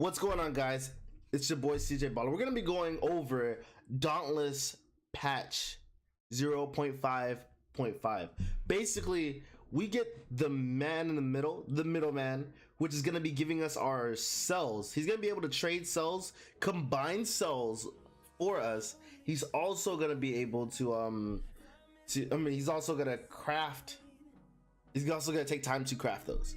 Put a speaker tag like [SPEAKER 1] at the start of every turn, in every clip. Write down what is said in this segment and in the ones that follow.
[SPEAKER 1] What's going on, guys? It's your boy CJ Baller. We're gonna be going over Dauntless patch 0.5.5. Basically, we get the man in the middle, the middleman, which is gonna be giving us our cells. He's gonna be able to trade cells, combine cells for us. He's also gonna be able to he's also gonna craft. He's also gonna take time to craft those.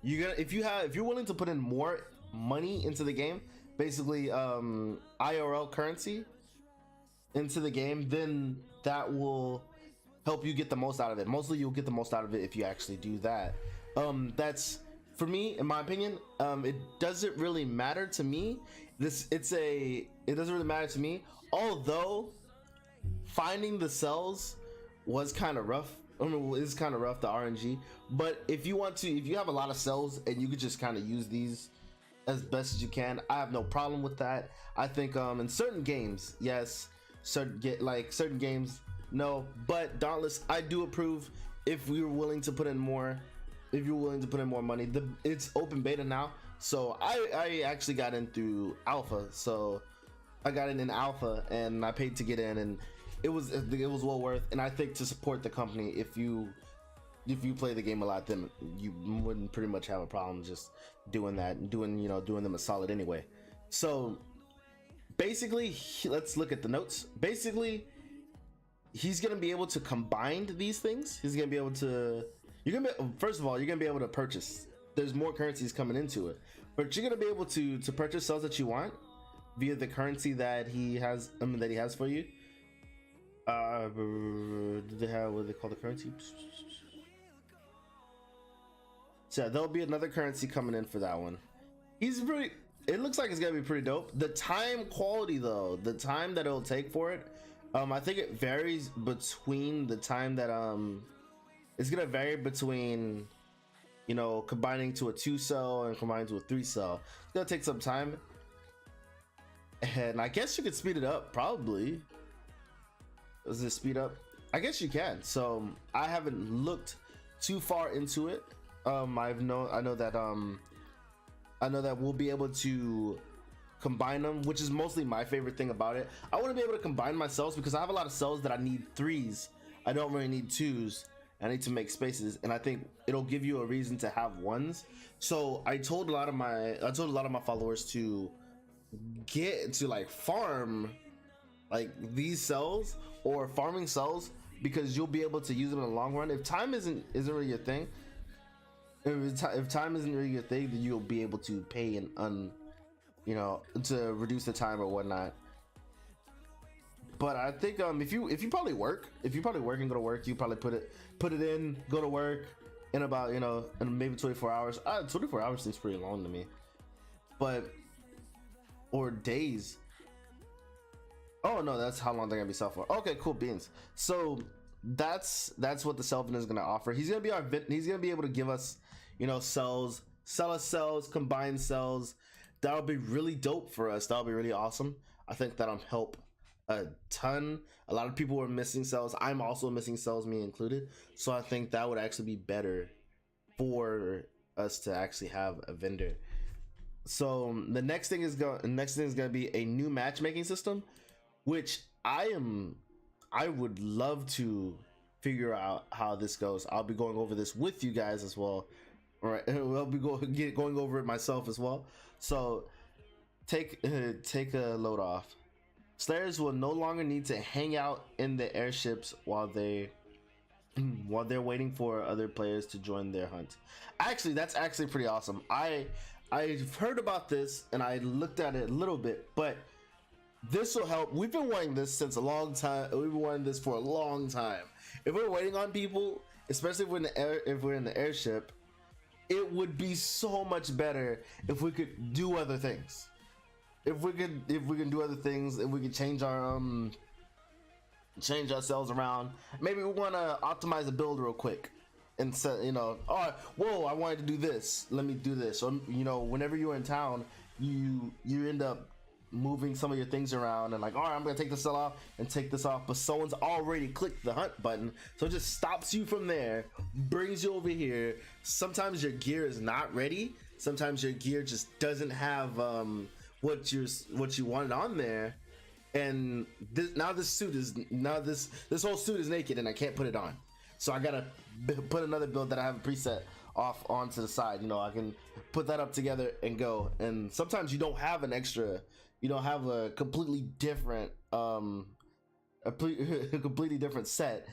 [SPEAKER 1] If you're willing to put in more money into the game, basically IRL currency into the game, then that will help you get the most out of it. Mostly you'll get the most out of it if you actually do that. That's, for me, in my opinion, it doesn't really matter to me. It doesn't really matter to me, although finding the cells was kind of rough. I mean, it's kind of rough, the RNG. But if you have a lot of cells and you could just kind of use these as best as you can, I have no problem with that. I think in certain games, yes, certain games, no. But Dauntless, I do approve if we were willing to put in more. If you're willing to put in more money, it's open beta now, so I actually got in through alpha. So I got in alpha and I paid to get in, and it was well worth. And I think to support the company, if you play the game a lot, then you wouldn't pretty much have a problem just doing that, doing them a solid anyway. So basically, let's look at the notes. Basically, he's gonna be able to combine these things. He's gonna be able to, first of all, you're gonna be able to purchase. There's more currencies coming into it, but you're gonna be able to purchase cells that you want via the currency that he has. That he has for you. Do they have what they call the currency? So yeah, there'll be another currency coming in for that one. It looks like it's gonna be pretty dope. The time quality though, the time that it'll take for it, I think it varies between the time that it's gonna vary between, combining to a 2-cell and combining to a 3-cell. It's gonna take some time, and I guess you could speed it up probably. Does it speed up? I guess you can. So I haven't looked too far into it. I know that we'll be able to combine them, which is mostly my favorite thing about it. I want to be able to combine my cells because I have a lot of cells that I need 3s. I don't really need 2s. I need to make spaces, and I think it'll give you a reason to have 1s. So I told a lot of my followers to get to farm these cells or farming cells, because you'll be able to use them in the long run. If time isn't really your thing, if time isn't really your thing, then you'll be able to pay and to reduce the time or whatnot. But I think if you probably work and go to work, you probably put it in, go to work in about in maybe 24 hours. 24 hours seems pretty long to me, or days. Oh no, that's how long they're gonna be sell for. Okay, cool beans. So that's what the Selvin is gonna offer. He's gonna be able to give us cells, sell us cells, combine cells. That'll be really dope for us. That'll be really awesome. I think that'll help a ton. A lot of people are missing cells. I'm also missing cells, me included. So I think that would actually be better for us to actually have a vendor. So the next thing is gonna be a new matchmaking system, which I would love to figure out how this goes. I'll be going over this with you guys as well. All right, I'll be going over it myself as well. So take a load off. Slayers will no longer need to hang out in the airships while they're waiting for other players to join their hunt. Actually, that's actually pretty awesome. I've heard about this and I looked at it a little bit, but this will help. We've been wanting this since a long time. We've been wanting this for a long time. If we're waiting on people, especially if we're in the airship, it would be so much better if we could do other things. If we can do other things, if we could change ourselves around. Maybe we want to optimize the build real quick and say, all right, whoa, I wanted to do this. Let me do this. Or whenever you're in town, you end up moving some of your things around and all right, I'm gonna take this cell off and take this off, but someone's already clicked the hunt button, so it just stops you from there, brings you over here. Sometimes your gear is not ready, sometimes your gear just doesn't have what you wanted on there, and this whole suit is naked and I can't put it on, so I gotta put another build that I have a preset off onto the side. You know, I can put that up together and go. And sometimes you don't have an extra, you don't have a completely different completely different set.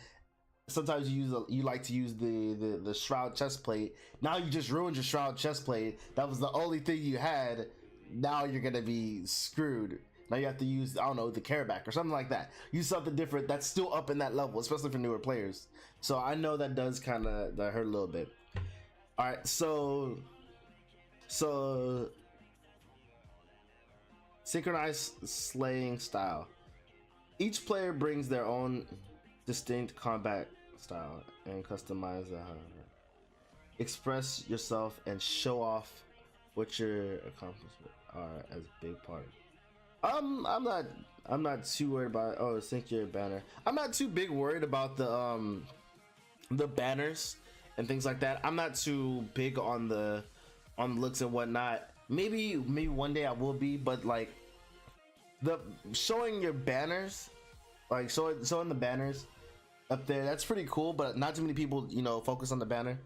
[SPEAKER 1] Sometimes you like to use the shroud chest plate. Now you just ruined your shroud chest plate. That was the only thing you had. Now you're gonna be screwed. Now you have to use, I don't know, the careback or something like that. Use something different that's still up in that level, especially for newer players. So I know that does kind of hurt a little bit. All right, so synchronized slaying style. Each player brings their own distinct combat style and customize that. Express yourself and show off what your accomplishments are as a big part. I'm not too worried about, oh, sync your banner. I'm not too big worried about the banners and things like that. I'm not too big on the looks and whatnot. Maybe one day I will be, but like the showing your banners, like showing the banners up there, that's pretty cool, but not too many people, you know, focus on the banner.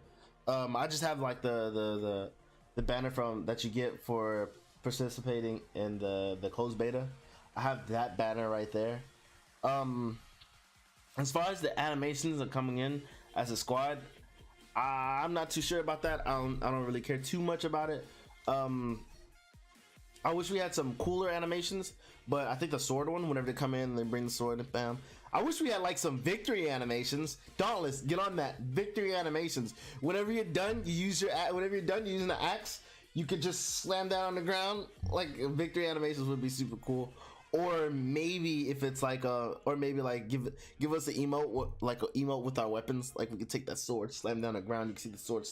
[SPEAKER 1] I just have like the banner from that you get for participating in the closed beta. I have that banner right there. As far as the animations are coming in as a squad, I'm not too sure about that. I don't really care too much about it. I wish we had some cooler animations, but I think the sword one, whenever they come in and they bring the sword and bam. I wish we had like some victory animations. Dauntless, get on that. Victory animations. Whenever you're done, you use whenever you're done using the axe, you could just slam down on the ground. Like victory animations would be super cool. Or maybe if it's like or maybe like give us an emote, like an emote with our weapons. Like we could take that sword, slam down the ground. You can see the sword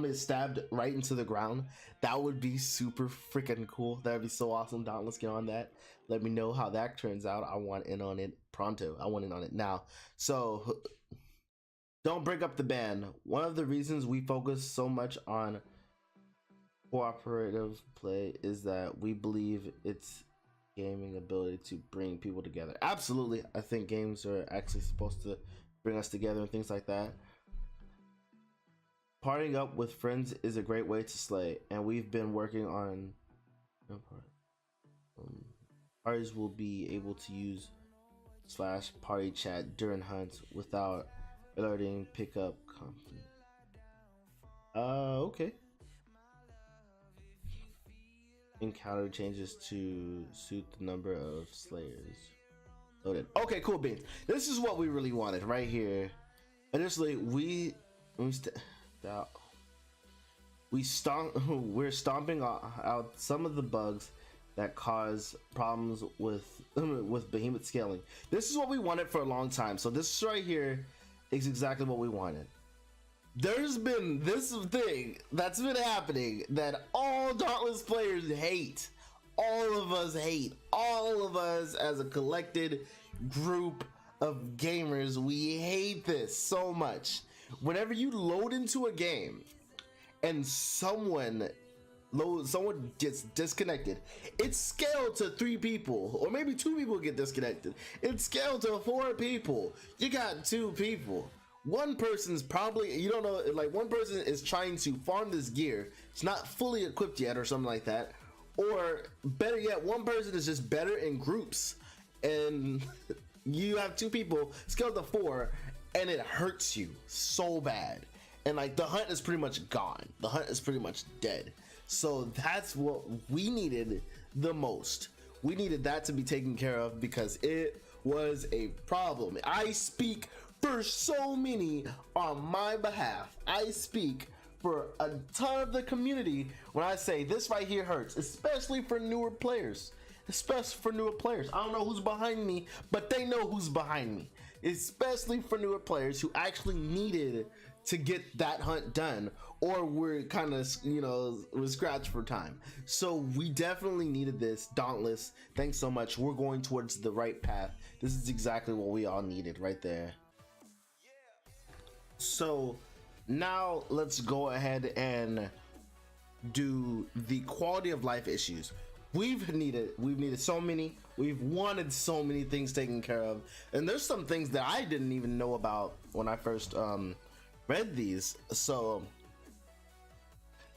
[SPEAKER 1] it's stabbed right into the ground. That would be super freaking cool. That would be so awesome. Dauntless, get on that. Let me know how that turns out. I want in on it pronto. I want in on it now. So don't break up the band. One of the reasons we focus so much on cooperative play is that we believe it's gaming ability to bring people together. Absolutely. I think games are actually supposed to bring us together and things like that. Partying up with friends is a great way to slay, and we've been working on parties will be able to use /party chat during hunts without alerting pickup company. Okay. Encounter changes to suit the number of slayers loaded. Okay, cool beans. This is what we really wanted right here. Initially, we're stomping out some of the bugs that cause problems with behemoth scaling. This is what we wanted for a long time. So this right here is exactly what we wanted. There's been this thing that's been happening that all Dauntless players hate. All of us hate. All of us as a collected group of gamers, we hate this so much. Whenever you load into a game and someone gets disconnected, it's scaled to 3 people, or maybe 2 people get disconnected. It's scaled to 4 people. You got 2 people. One person's probably, you don't know, like one person is trying to farm this gear. It's not fully equipped yet or something like that. Or better yet, one person is just better in groups. And you have 2 people scaled to 4 and it hurts you so bad. And like the hunt is pretty much gone. The hunt is pretty much dead. So that's what we needed the most. We needed that to be taken care of because it was a problem. I speak for so many on my behalf. I speak for a ton of the community when I say this right here hurts, especially for newer players. Especially for newer players. I don't know who's behind me, but they know who's behind me. Especially for newer players who actually needed to get that hunt done, or we're kind of, you know, we're scratched for time. So we definitely needed this. Dauntless, thanks so much. We're going towards the right path. This is exactly what we all needed right there. So now let's go ahead and do the quality of life issues. We've needed so many, we've wanted so many things taken care of, and there's some things that I didn't even know about when I first read these. So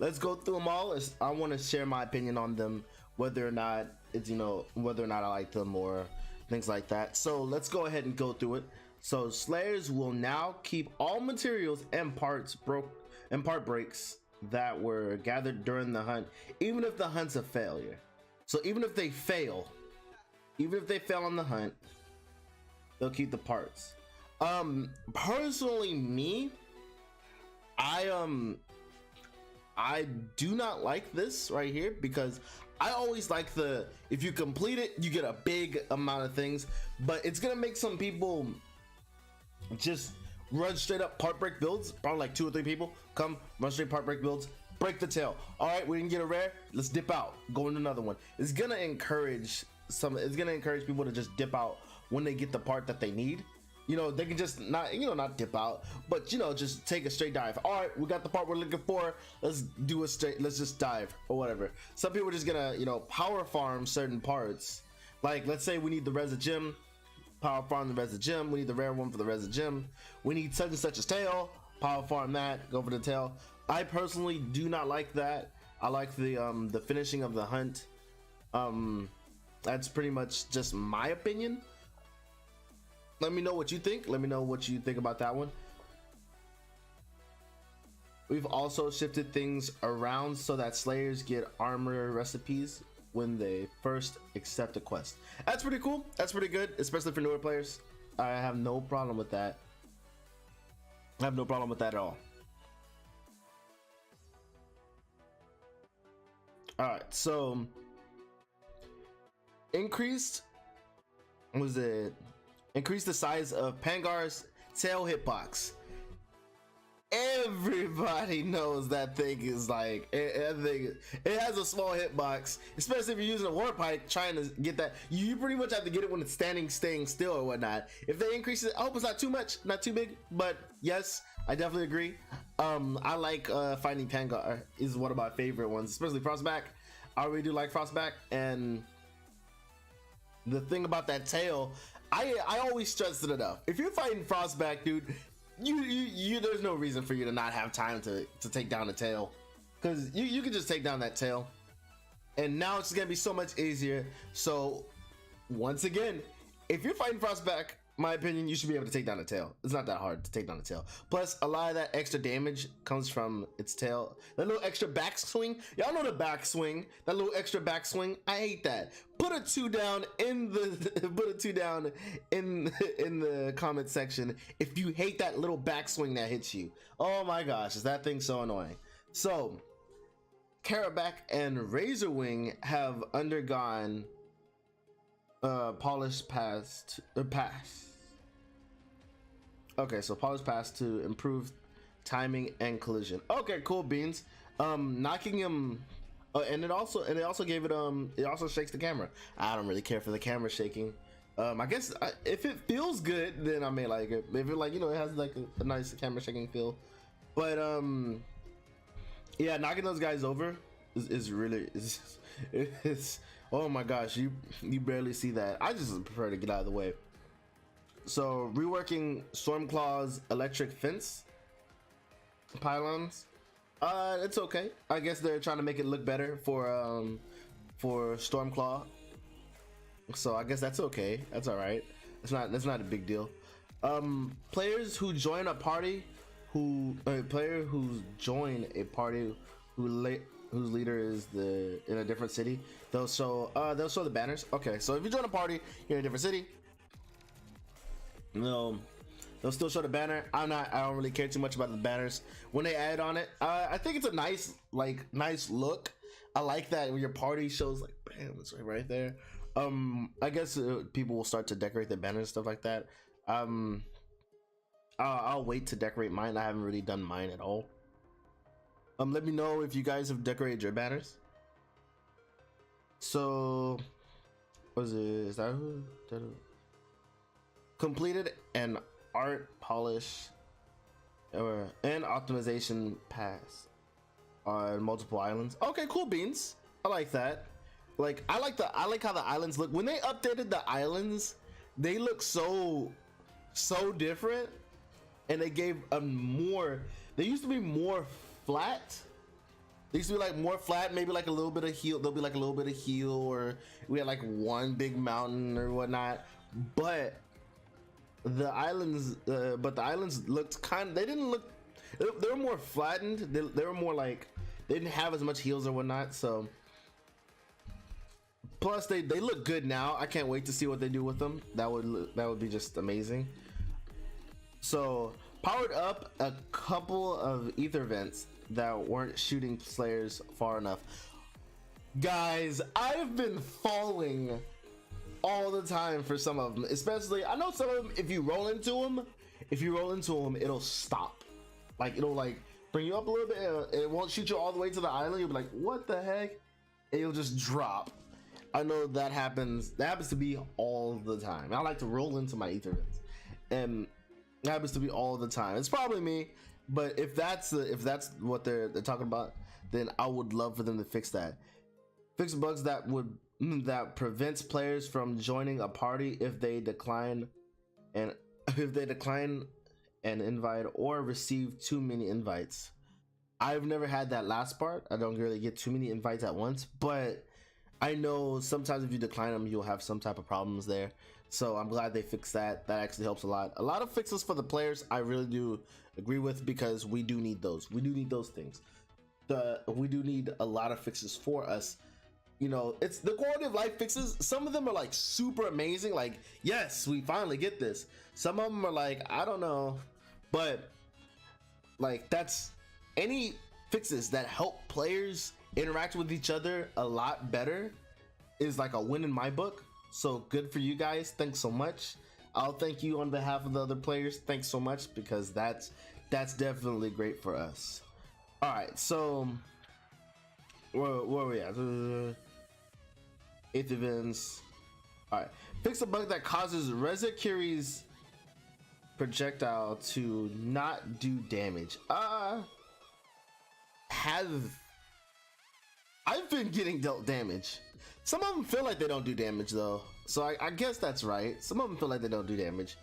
[SPEAKER 1] let's go through them all. I want to share my opinion on them, whether or not it's, you know, whether or not I like them or things like that. So let's go ahead and go through it. So Slayers will now keep all materials and part breaks that were gathered during the hunt, even if the hunt's a failure. So even if they fail on the hunt, they'll keep the parts. Personally, me, I do not like this right here, because I always like if you complete it, you get a big amount of things, but it's gonna make some people just run straight up part break builds. Probably like 2 or 3 people come run straight part break builds, break the tail. All right, we didn't get a rare, let's dip out, go into another one. It's gonna encourage people to just dip out when they get the part that they need. You know, they can just not dip out, but you know, just take a straight dive. All right, we got the part we're looking for, let's just dive or whatever. Some people are just gonna, you know, power farm certain parts. Like, let's say we need the Reza Gem, power farm the Reza Gem. We need the rare one for the Reza Gem. We need such and such a tail, power farm that, go for the tail. I personally do not like that. I like the finishing of the hunt. That's pretty much just my opinion. Let me know what you think. Let me know what you think about that one. We've also shifted things around so that Slayers get armor recipes when they first accept a quest. That's pretty cool. That's pretty good, especially for newer players. I have no problem with that. I have no problem with that at all. All right, so increase the size of Pangar's tail hitbox. Everybody knows that thing is like, it has a small hitbox, especially if you're using a war pipe trying to get that. You pretty much have to get it when it's staying still or whatnot. If they increase it, I hope it's not too much, not too big, but yes, I definitely agree. I like finding Pangar is one of my favorite ones, especially Frostback. I really do like Frostback, and the thing about that tail, I always stress it enough. If you're fighting Frostback, dude, you there's no reason for you to not have time to take down the tail, because you can just take down that tail, and now it's gonna be so much easier. So once again, if you're fighting Frostback, my opinion, you should be able to take down the tail. It's not that hard to take down the tail. Plus, a lot of that extra damage comes from its tail. That little extra backswing. Y'all know the backswing. That little extra backswing. I hate that. Put a 2 down in the in the comment section if you hate that little backswing that hits you. Oh my gosh, is that thing so annoying? So, Caraback and Razorwing have undergone polish pass. Okay, so polish pass to improve timing and collision. Okay, cool beans. Knocking him, and it also gave it it also shakes the camera. I don't really care for the camera shaking. I guess if it feels good, then I may like it. If it, like, you know, it has like a nice camera shaking feel. But yeah, knocking those guys over is really it's oh my gosh, you barely see that. I just prefer to get out of the way. So reworking Stormclaw's electric fence pylons, it's okay. I guess they're trying to make it look better for Stormclaw, so I guess that's okay. That's all right. That's not a big deal. Players who join a party whose leader is in a different city, they'll show the banners. Okay, so if you join a party, you're in a different city, no, they'll still show the banner. I don't really care too much about the banners when they add on it. I think it's a nice look. I like that when your party shows, like, bam, it's right there. I guess people will start to decorate their banners and stuff like that. I'll wait to decorate mine. I haven't really done mine at all. Let me know if you guys have decorated your banners. So, what is it? Is that who? Completed an art polish and optimization pass. on multiple islands. Okay, cool beans. I like that. Like I like how the islands look. When they updated the islands, they look so different, and they gave a more. They used to be more flat. They used to be like more flat, maybe like a little bit of hill. There'll be like a little bit of hill, or we had like one big mountain or whatnot. But the islands looked kind of. They didn't look. They were more flattened. They were more like they didn't have as much hills or whatnot. So plus they look good now. I can't wait to see what they do with them. That would be just amazing. So powered up a couple of ether vents that weren't shooting slayers far enough. Guys, I've been falling all the time for some of them, especially I know some of them, if you roll into them, it'll stop. Like it'll like bring you up a little bit, it won't shoot you all the way to the island. You'll be like, what the heck? And you'll just drop. I know that happens to be all the time. I like to roll into my ether vents, and it happens to be all the time. It's probably me, but if that's what they're talking about, then I would love for them to fix that. Fix bugs that prevents players from joining a party if they decline an invite or receive too many invites. I've never had that last part. I don't really get too many invites at once, but I know sometimes if you decline them, you'll have some type of problems there. So I'm glad they fixed that. That actually helps a lot. A lot of fixes for the players I really do agree with, because we do need those. We do need those things. We do need a lot of fixes for us. You know, it's the quality of life fixes. Some of them are like super amazing. Like, yes, we finally get this. Some of them are like, I don't know. But like, that's any fixes that help players interact with each other a lot better is like a win in my book. So good for you guys. Thanks so much. I'll thank you on behalf of the other players. Thanks so much, because that's definitely great for us. All right, so where are we at? 8th events. All right, fix a bug that causes Rezakiri's projectile to not do damage. I've been getting dealt damage. Some of them feel like they don't do damage though, so I guess that's right. Some of them feel like they don't do damage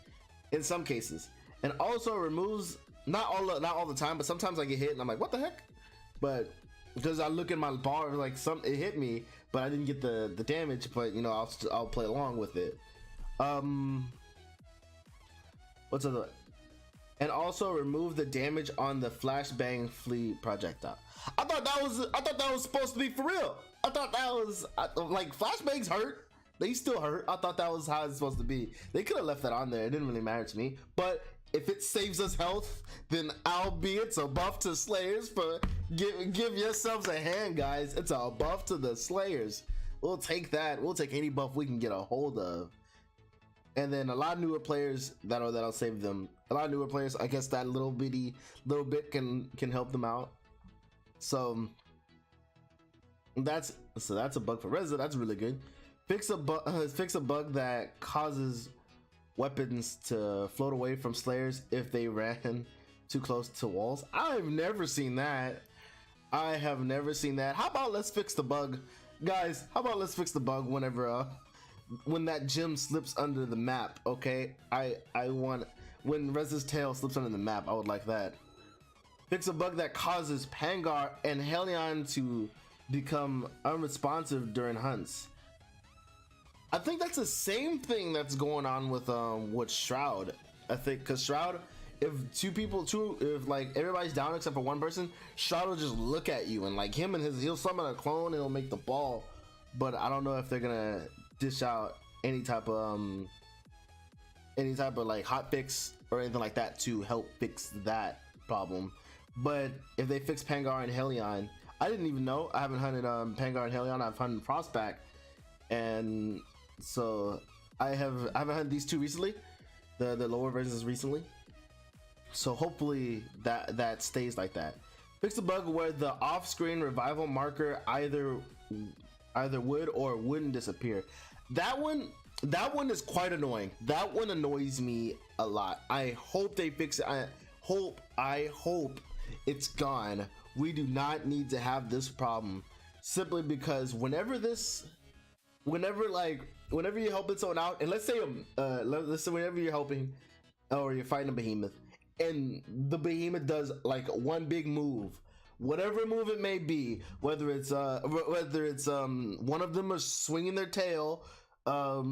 [SPEAKER 1] in some cases, and also removes not all the time, but sometimes I get hit and I'm like, what the heck? But because I look at my bar, like it hit me, but I didn't get the damage. But you know, I'll play along with it. What's other? And also remove the damage on the flashbang flea projectile. I thought that was supposed to be for real. I thought that was like flashbangs hurt. They still hurt. I thought that was how it's supposed to be. They could have left that on there. It didn't really matter to me. But if it saves us health, then albeit it's a buff to Slayers. For give yourselves a hand, guys. It's a buff to the Slayers. We'll take that. We'll take any buff we can get a hold of. And then a lot of newer players that'll save them. A lot of newer players, I guess that little bit can help them out. So that's a bug for Reza. That's really good. Fix a bug that causes weapons to float away from Slayers if they ran too close to walls. I've never seen that. I have never seen that. How about let's fix the bug, guys? How about let's fix the bug whenever when that gem slips under the map? Okay, I want when Reza's tail slips under the map. I would like that. Fix a bug that causes Pangar and Helion to become unresponsive during hunts. I think that's the same thing that's going on with Shroud. I think because Shroud, if if like everybody's down except for one person, Shroud will just look at you and like he'll summon a clone and he'll make the ball. But I don't know if they're gonna dish out any type of like hot fix or anything like that to help fix that problem. But if they fix Pangar and Helion, I didn't even know. I haven't hunted Pangar and Helion. I've hunted Frostback, and so I haven't hunted these two recently, the lower versions recently. So hopefully that stays like that. Fix the bug where the off-screen revival marker either would or wouldn't disappear. That one is quite annoying. That one annoys me a lot. I hope they fix it. I hope it's gone we do not need to have this problem, simply because whenever you're helping someone out, and let's say whenever you're helping or you're fighting a behemoth, and the behemoth does like one big move, whatever move it may be, whether it's one of them is swinging their tail,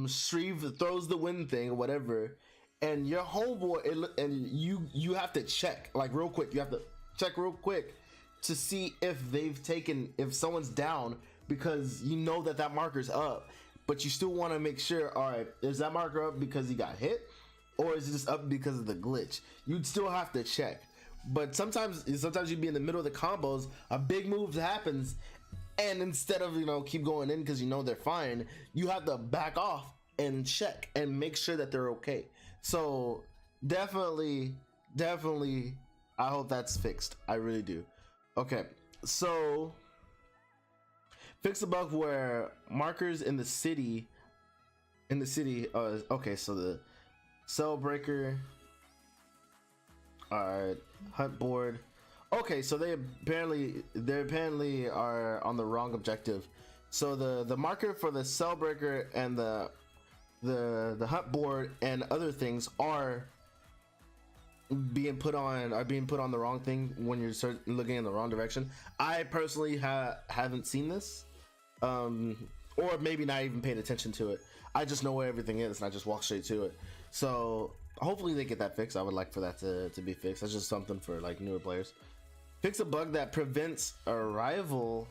[SPEAKER 1] Shreve throws the wind thing or whatever, and your homeboy, and you have to check like real quick. You have to check real quick to see if someone's down, because you know that marker's up, but you still want to make sure, all right, is that marker up because he got hit, or is it just up because of the glitch? You'd still have to check. But sometimes you'd be in the middle of the combos, a big move happens, and instead of keep going in because they're fine, you have to back off and check and make sure that they're okay. So definitely I hope that's fixed. I really do. Okay, so fix the bug where markers in the city okay, so the cell breaker, alright, hunt board. Okay, so they apparently are on the wrong objective. So the marker for the cell breaker and the hunt board and other things are being put on the wrong thing when you're looking in the wrong direction. I personally haven't seen this, or maybe not even paid attention to it. I just know where everything is and I just walk straight to it. So hopefully they get that fixed. I would like for that to be fixed. That's just something for like newer players. Fix a bug that prevents a rival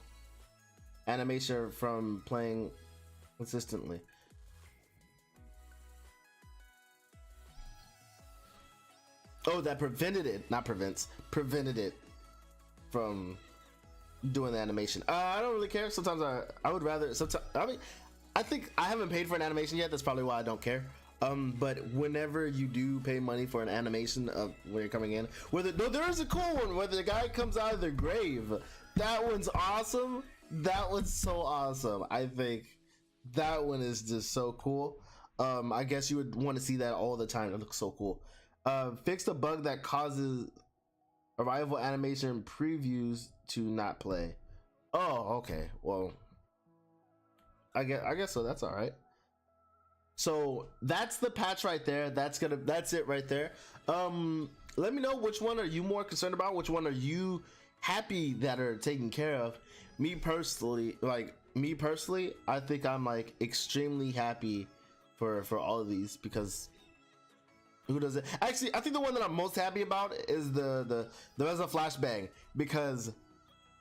[SPEAKER 1] animation from playing consistently. Oh, that prevented it, not prevents, prevented it from doing the animation. I don't really care. Sometimes I would rather, I think I haven't paid for an animation yet. That's probably why I don't care. But whenever you do pay money for an animation of when you're coming in, there is a cool one where the guy comes out of their grave. That one's awesome. That one's so awesome. I think that one is just so cool. I guess you would want to see that all the time. It looks so cool. Fix the bug that causes arrival animation previews to not play. Oh, okay. Well, I guess so. That's all right. So that's the patch right there. That's it right there. Let me know, which one are you more concerned about? Which one are you happy that are taken care of? Me personally, I think I'm like extremely happy for all of these, because who does it? Actually, I think the one that I'm most happy about is the Reza Flashbang, because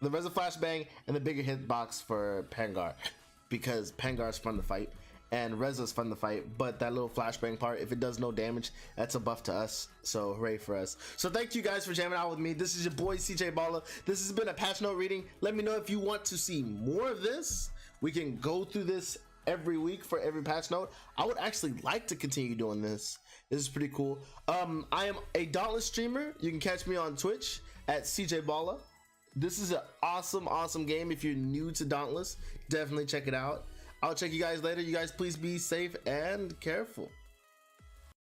[SPEAKER 1] the Reza Flashbang and the bigger hitbox for Pangar, because Pangar's fun to fight and Reza's fun to fight, but that little flashbang part, if it does no damage, that's a buff to us. So hooray for us. So thank you guys for jamming out with me. This is your boy CJ Baller. This has been a patch note reading. Let me know if you want to see more of this. We can go through this every week for every patch note. I would actually like to continue doing this. This is pretty cool. I am a Dauntless streamer. You can catch me on Twitch at CJ Baller. This is an awesome game. If you're new to Dauntless, definitely check it out. I'll check you guys later. You guys please be safe and careful.